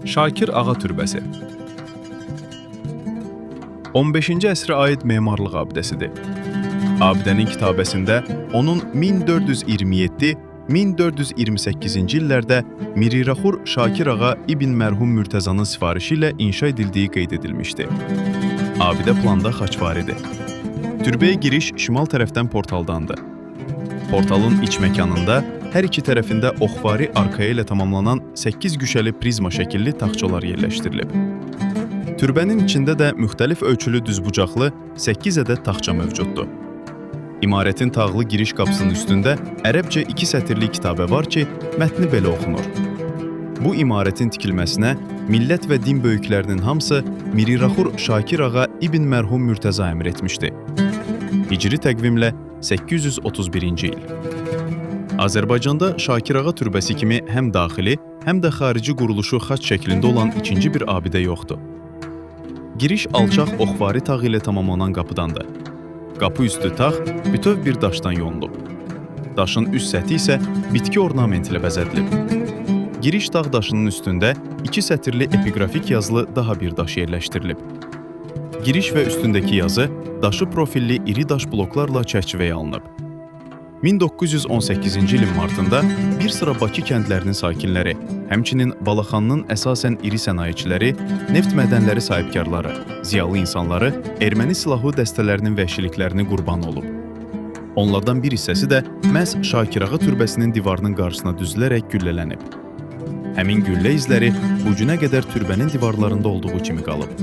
Şakir Ağa türbəsi 15-ci əsrə aid memarlıq abidəsidir. Abidənin kitabəsində onun 1427-1428-ci illərdə Miriraxur Şakir Ağa İbn Mərhum Mürtəzanın sifarişi ilə inşa edildiyi qeyd edilmişdi. Abidə planda xaçvaridir. Türbəyə giriş şimal tərəfdən portaldandır. Portalın iç məkanında hər iki tərəfində oxvari arkaya ilə tamamlanan 8 güşəli prizma şəkilli taxçalar yerləşdirilib. Türbənin içində də müxtəlif ölçülü düzbucaqlı 8 ədəd taxça mövcuddur. İmarətin tağlı giriş qapısının üstündə ərəbcə 2 sətirli kitabə var ki, mətni belə oxunur. Bu imarətin tikilməsinə millət və din böyüklərinin hamısı Miriraxur Şakir Ağa İbn Mərhum Mürtəza əmr etmişdi. Hicri təqvimlə 831-ci il. Azərbaycanda Şakir Ağa türbəsi kimi həm daxili, həm də xarici quruluşu xaç şəklində olan ikinci bir abidə yoxdur. Giriş alçaq oxvari tağ ilə tamamlanan qapıdandır. Qapı üstü tağ bütöv bir daşdan yonulub. Daşın üst səthi isə bitki ornamenti ilə bəzədilib. Giriş dağ daşının üstündə 2 sətirli epiqrafik yazılı daha bir daş yerləşdirilib. Giriş və üstündəki yazı daşı profilli iri daş bloklarla çərçivəyə alınıb. 1918-ci ilin martında bir sıra Bakı kəndlərinin sakinləri, həmçinin Balaxanının əsasən iri sənayeçiləri, neft mədənləri sahibkarları, ziyalı insanları erməni silahlı dəstələrinin vəhşiliklərini qurban olub. Onlardan bir hissəsi də məhz Şakir Ağa türbəsinin divarının qarşısına düzülərək güllələnib. Həmin güllə izləri bu günə qədər türbənin divarlarında olduğu kimi qalıb.